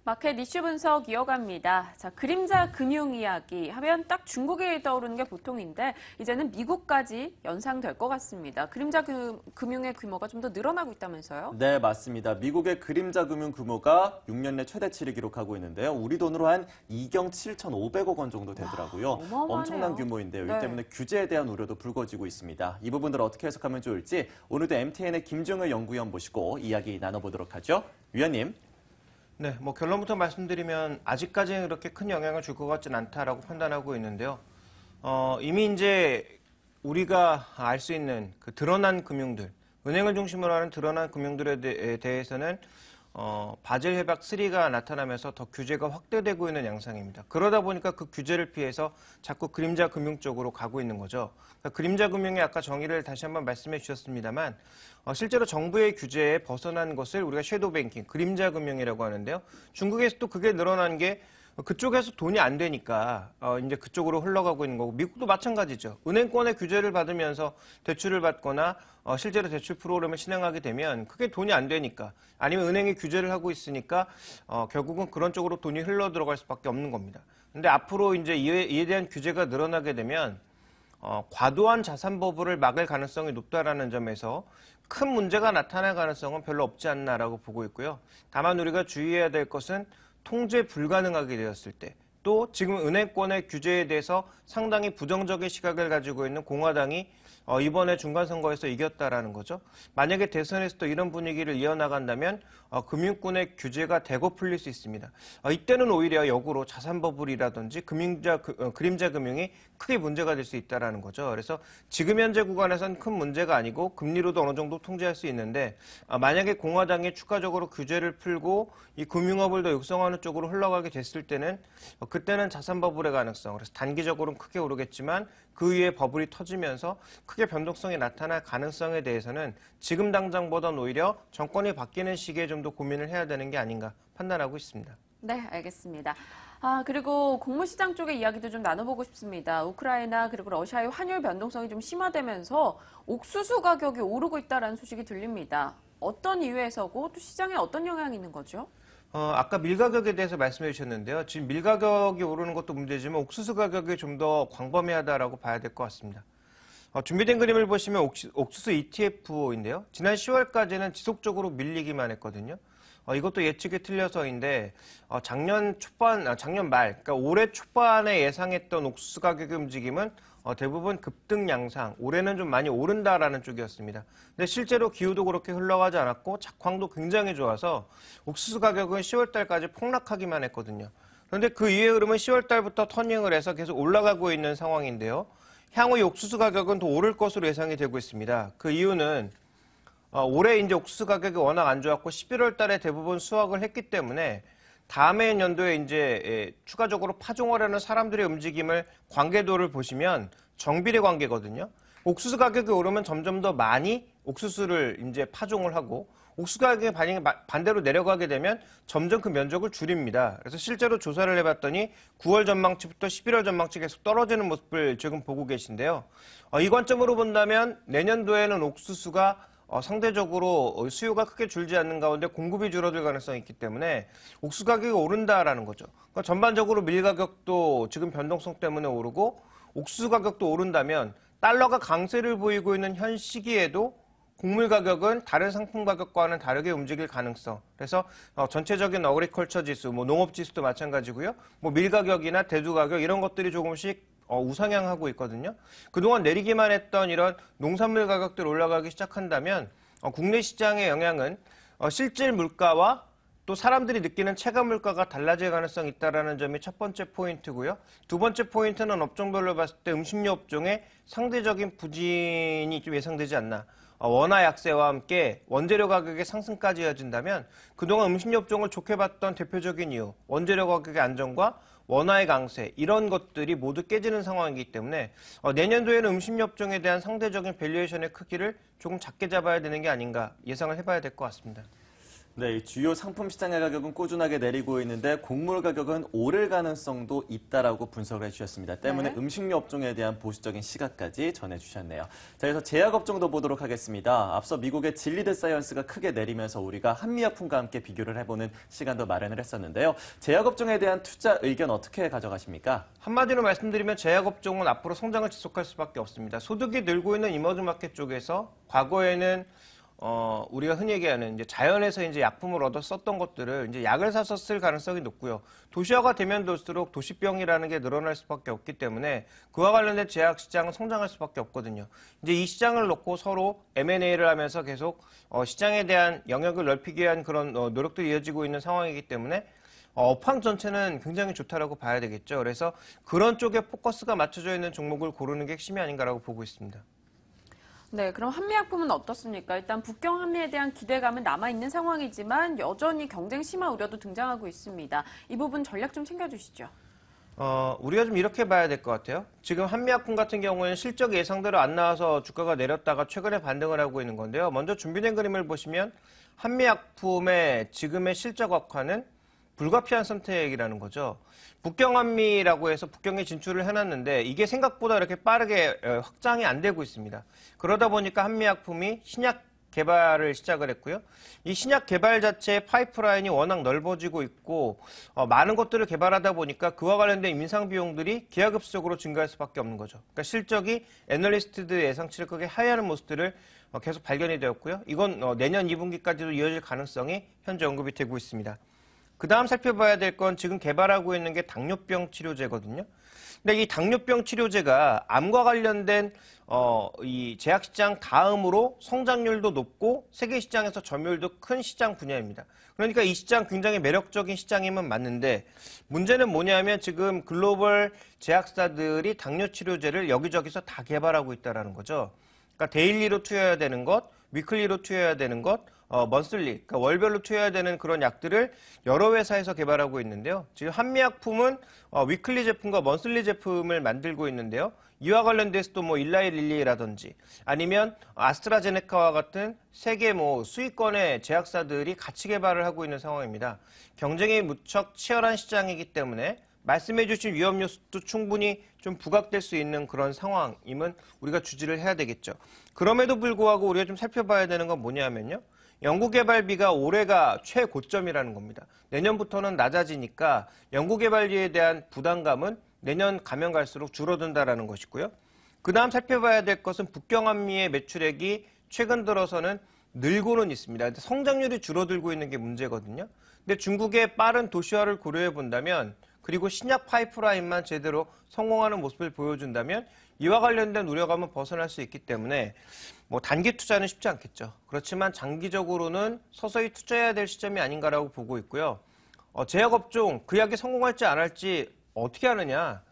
마켓 이슈 분석 이어갑니다. 자, 그림자 금융 이야기 하면 딱 중국이 떠오르는 게 보통인데 이제는 미국까지 연상될 것 같습니다. 그림자 금융의 규모가 좀 더 늘어나고 있다면서요? 네, 맞습니다. 미국의 그림자 금융 규모가 6년 내 최대치를 기록하고 있는데요. 우리 돈으로 한 2경 7,500억 원 정도 되더라고요. 어마어마하네요. 엄청난 규모인데요. 이 때문에 규제에 대한 우려도 불거지고 있습니다. 이 부분들 어떻게 해석하면 좋을지 오늘도 MTN의 김종을 연구위원 모시고 이야기 나눠보도록 하죠. 위원님. 네, 결론부터 말씀드리면 아직까지는 그렇게 큰 영향을 줄 것 같진 않다라고 판단하고 있는데요. 이미 이제 우리가 알 수 있는 그 드러난 금융들, 은행을 중심으로 하는 드러난 금융들에 대해서는 바젤 협약 3가 나타나면서 더 규제가 확대되고 있는 양상입니다. 그러다 보니까 그 규제를 피해서 자꾸 그림자 금융 쪽으로 가고 있는 거죠. 그러니까 그림자 금융의 아까 정의를 다시 한번 말씀해 주셨습니다만 실제로 정부의 규제에 벗어난 것을 우리가 섀도우 뱅킹, 그림자 금융이라고 하는데요. 중국에서도 그게 늘어난 게 그쪽에서 돈이 안 되니까 이제 그쪽으로 흘러가고 있는 거고 미국도 마찬가지죠. 은행권의 규제를 받으면서 대출을 받거나 실제로 대출 프로그램을 진행하게 되면 그게 돈이 안 되니까 아니면 은행이 규제를 하고 있으니까 결국은 그런 쪽으로 돈이 흘러 들어갈 수밖에 없는 겁니다. 근데 앞으로 이제 이에 대한 규제가 늘어나게 되면 과도한 자산 버블을 막을 가능성이 높다라는 점에서 큰 문제가 나타날 가능성은 별로 없지 않나라고 보고 있고요. 다만 우리가 주의해야 될 것은 통제 불가능하게 되었을 때, 또 지금 은행권의 규제에 대해서 상당히 부정적인 시각을 가지고 있는 공화당이 이번에 중간선거에서 이겼다라는 거죠. 만약에 대선에서도 이런 분위기를 이어나간다면 금융권의 규제가 대거 풀릴 수 있습니다. 이때는 오히려 역으로 자산버블이라든지 그림자 금융이 크게 문제가 될 수 있다는 거죠. 그래서 지금 현재 구간에서는 큰 문제가 아니고 금리로도 어느 정도 통제할 수 있는데 만약에 공화당이 추가적으로 규제를 풀고 이 금융업을 더 육성하는 쪽으로 흘러가게 됐을 때는 그때는 자산버블의 가능성, 그래서 단기적으로는 크게 오르겠지만 그 위에 버블이 터지면서 크게 변동성이 나타날 가능성에 대해서는 지금 당장보다는 오히려 정권이 바뀌는 시기에 좀 더 고민을 해야 되는 게 아닌가 판단하고 있습니다. 네, 알겠습니다. 그리고 곡물시장 쪽의 이야기도 좀 나눠보고 싶습니다. 우크라이나 그리고 러시아의 환율 변동성이 좀 심화되면서 옥수수 가격이 오르고 있다는 소식이 들립니다. 어떤 이유에서고 또 시장에 어떤 영향이 있는 거죠? 아까 밀 가격에 대해서 말씀해 주셨는데요. 지금 밀 가격이 오르는 것도 문제지만 옥수수 가격이 좀 더 광범위하다라고 봐야 될 것 같습니다. 준비된 그림을 보시면 옥수수 ETF인데요. 지난 10월까지는 지속적으로 밀리기만 했거든요. 이것도 예측이 틀려서인데 작년 말, 그러니까 올해 초반에 예상했던 옥수수 가격의 움직임은 대부분 급등 양상, 올해는 좀 많이 오른다라는 쪽이었습니다. 근데 실제로 기후도 그렇게 흘러가지 않았고 작황도 굉장히 좋아서 옥수수 가격은 10월 달까지 폭락하기만 했거든요. 그런데 그 이후의 흐름은 10월 달부터 터닝을 해서 계속 올라가고 있는 상황인데요. 향후 옥수수 가격은 더 오를 것으로 예상이 되고 있습니다. 그 이유는 올해 이제 옥수수 가격이 워낙 안 좋았고 11월 달에 대부분 수확을 했기 때문에 다음해 연도에 이제 추가적으로 파종하려는 사람들의 움직임을 관계도를 보시면 정비례 관계거든요. 옥수수 가격이 오르면 점점 더 많이 옥수수를 이제 파종을 하고 옥수수 가격이 반대로 내려가게 되면 점점 그 면적을 줄입니다. 그래서 실제로 조사를 해봤더니 9월 전망치부터 11월 전망치 계속 떨어지는 모습을 지금 보고 계신데요. 이 관점으로 본다면 내년도에는 옥수수가 상대적으로 수요가 크게 줄지 않는 가운데 공급이 줄어들 가능성이 있기 때문에 옥수수 가격이 오른다라는 거죠. 그러니까 전반적으로 밀 가격도 지금 변동성 때문에 오르고 옥수수 가격도 오른다면 달러가 강세를 보이고 있는 현 시기에도 곡물 가격은 다른 상품 가격과는 다르게 움직일 가능성. 그래서 전체적인 어그리컬처 지수, 농업 지수도 마찬가지고요. 밀 가격이나 대두 가격 이런 것들이 조금씩 우상향하고 있거든요. 그동안 내리기만 했던 이런 농산물 가격들 올라가기 시작한다면 국내 시장의 영향은 실질 물가와 또 사람들이 느끼는 체감 물가가 달라질 가능성이 있다는 점이 첫 번째 포인트고요. 두 번째 포인트는 업종별로 봤을 때 음식료 업종의 상대적인 부진이 좀 예상되지 않나. 원화 약세와 함께 원재료 가격의 상승까지 이어진다면 그동안 음식료 업종을 좋게 봤던 대표적인 이유, 원재료 가격의 안정과 원화의 강세 이런 것들이 모두 깨지는 상황이기 때문에 내년도에는 음식료 업종에 대한 상대적인 밸류에이션의 크기를 조금 작게 잡아야 되는 게 아닌가 예상을 해봐야 될 것 같습니다. 네, 이 주요 상품 시장의 가격은 꾸준하게 내리고 있는데 곡물 가격은 오를 가능성도 있다라고 분석을 해주셨습니다. 때문에 네. 음식료 업종에 대한 보수적인 시각까지 전해주셨네요. 자, 그래서 제약 업종도 보도록 하겠습니다. 앞서 미국의 질리드 사이언스가 크게 내리면서 우리가 한미약품과 함께 비교를 해보는 시간도 마련을 했었는데요. 제약 업종에 대한 투자 의견 어떻게 가져가십니까? 한마디로 말씀드리면 제약 업종은 앞으로 성장을 지속할 수밖에 없습니다. 소득이 늘고 있는 이머징 마켓 쪽에서 과거에는 우리가 흔히 얘기하는 이제 자연에서 이제 약품을 얻어 썼던 것들을 이제 약을 사서 쓸 가능성이 높고요. 도시화가 되면 될수록 도시병이라는 게 늘어날 수밖에 없기 때문에 그와 관련된 제약 시장은 성장할 수밖에 없거든요. 이제 이 시장을 놓고 서로 M&A를 하면서 계속 시장에 대한 영역을 넓히기 위한 그런 노력들이 이어지고 있는 상황이기 때문에 업황 전체는 굉장히 좋다라고 봐야 되겠죠. 그래서 그런 쪽에 포커스가 맞춰져 있는 종목을 고르는 게 핵심이 아닌가라고 보고 있습니다. 네, 그럼 한미약품은 어떻습니까? 일단 북경 한미에 대한 기대감은 남아있는 상황이지만 여전히 경쟁 심화 우려도 등장하고 있습니다. 이 부분 전략 좀 챙겨주시죠. 우리가 좀 이렇게 봐야 될 것 같아요. 지금 한미약품 같은 경우에는 실적 예상대로 안 나와서 주가가 내렸다가 최근에 반등을 하고 있는 건데요. 먼저 준비된 그림을 보시면 한미약품의 지금의 실적 악화는 불가피한 선택이라는 거죠. 북경한미라고 해서 북경에 진출을 해놨는데 이게 생각보다 이렇게 빠르게 확장이 안 되고 있습니다. 그러다 보니까 한미약품이 신약 개발을 시작을 했고요. 이 신약 개발 자체의 파이프라인이 워낙 넓어지고 있고 많은 것들을 개발하다 보니까 그와 관련된 인상 비용들이 기하급수적으로 증가할 수밖에 없는 거죠. 그러니까 실적이 애널리스트들 예상치를 크게 하회하는 모습들을 계속 발견이 되었고요. 이건 내년 2분기까지도 이어질 가능성이 현재 언급이 되고 있습니다. 그 다음 살펴봐야 될 건 지금 개발하고 있는 게 당뇨병 치료제거든요. 근데 이 당뇨병 치료제가 암과 관련된 이 제약 시장 다음으로 성장률도 높고 세계 시장에서 점유율도 큰 시장 분야입니다. 그러니까 이 시장 굉장히 매력적인 시장임은 맞는데 문제는 뭐냐면 지금 글로벌 제약사들이 당뇨 치료제를 여기저기서 다 개발하고 있다는 거죠. 그러니까 데일리로 투여해야 되는 것, 위클리로 투여해야 되는 것, 먼슬리, 그러니까 월별로 투여해야 되는 그런 약들을 여러 회사에서 개발하고 있는데요. 지금 한미약품은 위클리 제품과 먼슬리 제품을 만들고 있는데요. 이와 관련돼서 또 뭐 일라이 릴리라든지 아니면 아스트라제네카와 같은 세계 수위권의 제약사들이 같이 개발을 하고 있는 상황입니다. 경쟁이 무척 치열한 시장이기 때문에 말씀해주신 위험 요소도 충분히 좀 부각될 수 있는 그런 상황임은 우리가 주지를 해야 되겠죠. 그럼에도 불구하고 우리가 좀 살펴봐야 되는 건 뭐냐면요. 연구개발비가 올해가 최고점이라는 겁니다. 내년부터는 낮아지니까 연구개발비에 대한 부담감은 내년 가면 갈수록 줄어든다는 것이고요. 그 다음 살펴봐야 될 것은 북경한미의 매출액이 최근 들어서는 늘고는 있습니다. 성장률이 줄어들고 있는 게 문제거든요. 근데 중국의 빠른 도시화를 고려해 본다면 그리고 신약 파이프라인만 제대로 성공하는 모습을 보여준다면 이와 관련된 우려감은 벗어날 수 있기 때문에 단기 투자는 쉽지 않겠죠. 그렇지만 장기적으로는 서서히 투자해야 될 시점이 아닌가라고 보고 있고요. 제약업종 그 약이 성공할지 안 할지 어떻게 하느냐,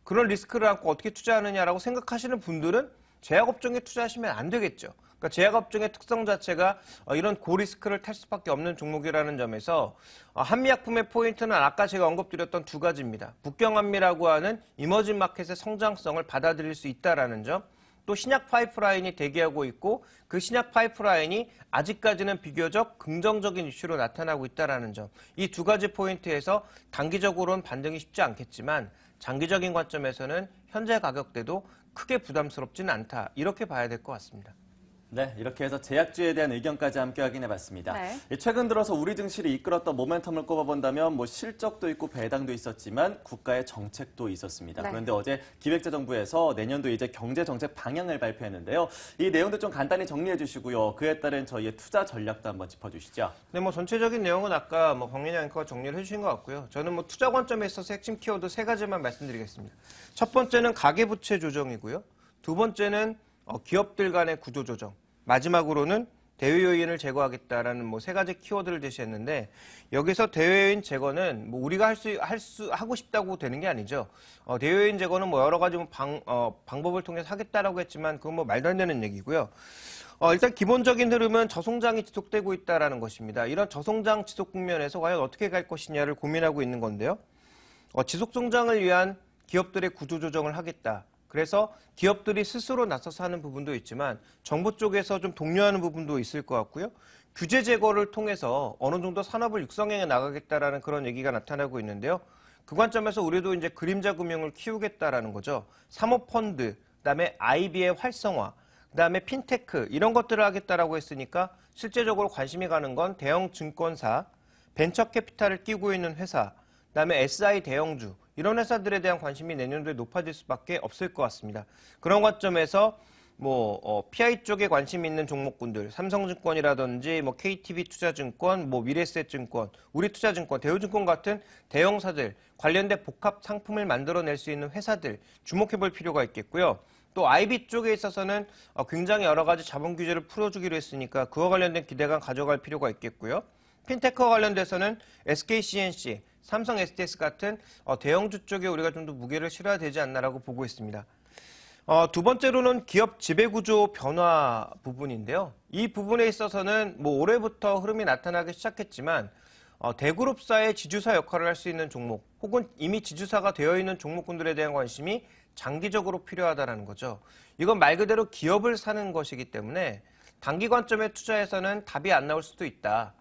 그런 리스크를 안고 어떻게 투자하느냐라고 생각하시는 분들은 제약업종에 투자하시면 안 되겠죠. 그러니까 제약업종의 특성 자체가 이런 고리스크를 탈 수밖에 없는 종목이라는 점에서 한미약품의 포인트는 아까 제가 언급드렸던 두 가지입니다. 북경한미라고 하는 이머징 마켓의 성장성을 받아들일 수 있다는 점, 또 신약 파이프라인이 대기하고 있고 그 신약 파이프라인이 아직까지는 비교적 긍정적인 이슈로 나타나고 있다는 점, 이 두 가지 포인트에서 단기적으로는 반등이 쉽지 않겠지만 장기적인 관점에서는 현재 가격대도 크게 부담스럽지는 않다, 이렇게 봐야 될 것 같습니다. 네, 이렇게 해서 제약주에 대한 의견까지 함께 확인해봤습니다. 네. 최근 들어서 우리 증시를 이끌었던 모멘텀을 꼽아본다면 실적도 있고 배당도 있었지만 국가의 정책도 있었습니다. 네. 그런데 어제 기획재정부에서 내년도 이제 경제정책 방향을 발표했는데요. 이 내용도 좀 간단히 정리해 주시고요. 그에 따른 저희의 투자 전략도 한번 짚어주시죠. 네, 전체적인 내용은 아까 광민이 앵커가 정리를 해주신 것 같고요. 저는 투자 관점에 있어서 핵심 키워드 세 가지만 말씀드리겠습니다. 첫 번째는 가계부채 조정이고요. 두 번째는 기업들 간의 구조 조정, 마지막으로는 대외 요인을 제거하겠다라는 세 가지 키워드를 제시했는데 여기서 대외 요인 제거는 우리가 하고 싶다고 되는 게 아니죠. 대외 요인 제거는 여러 가지 방법을 통해서 하겠다라고 했지만 그건 말도 안 되는 얘기고요. 일단 기본적인 흐름은 저성장이 지속되고 있다라는 것입니다. 이런 저성장 지속 국면에서 과연 어떻게 갈 것이냐를 고민하고 있는 건데요. 지속 성장을 위한 기업들의 구조 조정을 하겠다. 그래서 기업들이 스스로 나서서 하는 부분도 있지만 정부 쪽에서 좀 독려하는 부분도 있을 것 같고요. 규제 제거를 통해서 어느 정도 산업을 육성해 나가겠다라는 그런 얘기가 나타나고 있는데요. 그 관점에서 우리도 이제 그림자 금융을 키우겠다라는 거죠. 사모펀드, 그다음에 IB의 활성화, 그다음에 핀테크 이런 것들을 하겠다라고 했으니까 실제적으로 관심이 가는 건 대형 증권사, 벤처 캐피탈을 끼고 있는 회사, 그다음에 SI 대형주 이런 회사들에 대한 관심이 내년도에 높아질 수밖에 없을 것 같습니다. 그런 관점에서 PI 쪽에 관심 있는 종목군들, 삼성증권이라든지 KTB 투자증권, 미래에셋증권, 우리투자증권, 대우증권 같은 대형사들 관련된 복합 상품을 만들어낼 수 있는 회사들 주목해볼 필요가 있겠고요. 또 IB 쪽에 있어서는 굉장히 여러 가지 자본 규제를 풀어주기로 했으니까 그와 관련된 기대감 가져갈 필요가 있겠고요. 핀테크와 관련돼서는 SKCNC, 삼성 STS 같은 대형주 쪽에 우리가 좀 더 무게를 실어야 되지 않나라고 보고 있습니다. 두 번째로는 기업 지배구조 변화 부분인데요. 이 부분에 있어서는 올해부터 흐름이 나타나기 시작했지만 대그룹사의 지주사 역할을 할 수 있는 종목 혹은 이미 지주사가 되어 있는 종목군들에 대한 관심이 장기적으로 필요하다는 거죠. 이건 말 그대로 기업을 사는 것이기 때문에 단기 관점에 투자해서는 답이 안 나올 수도 있다.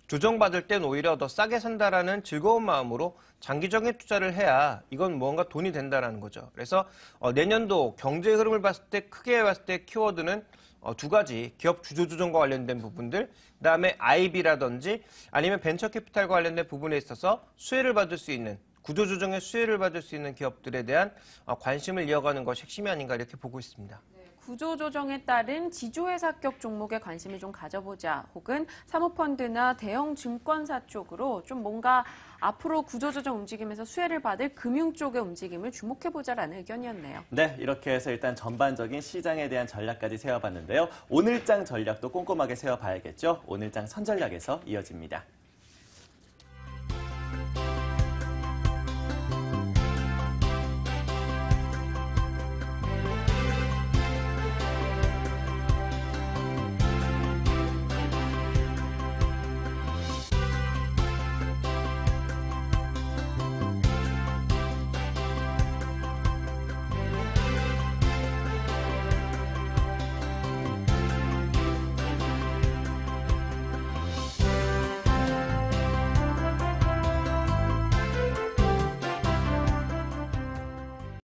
조정받을 땐 오히려 더 싸게 산다라는 즐거운 마음으로 장기적인 투자를 해야 이건 무언가 돈이 된다는 거죠. 그래서 내년도 경제 흐름을 봤을 때 크게 봤을 때 키워드는 두 가지 기업 주주 조정과 관련된 부분들, 그다음에 IB라든지 아니면 벤처 캐피탈과 관련된 부분에 있어서 수혜를 받을 수 있는 구조 조정의 수혜를 받을 수 있는 기업들에 대한 관심을 이어가는 것이 핵심이 아닌가 이렇게 보고 있습니다. 구조조정에 따른 지주회사격 종목에 관심을 좀 가져보자 혹은 사모펀드나 대형 증권사 쪽으로 좀 뭔가 앞으로 구조조정 움직임에서 수혜를 받을 금융 쪽의 움직임을 주목해보자라는 의견이었네요. 네, 이렇게 해서 일단 전반적인 시장에 대한 전략까지 세워봤는데요. 오늘장 전략도 꼼꼼하게 세워봐야겠죠. 오늘장 선전략에서 이어집니다.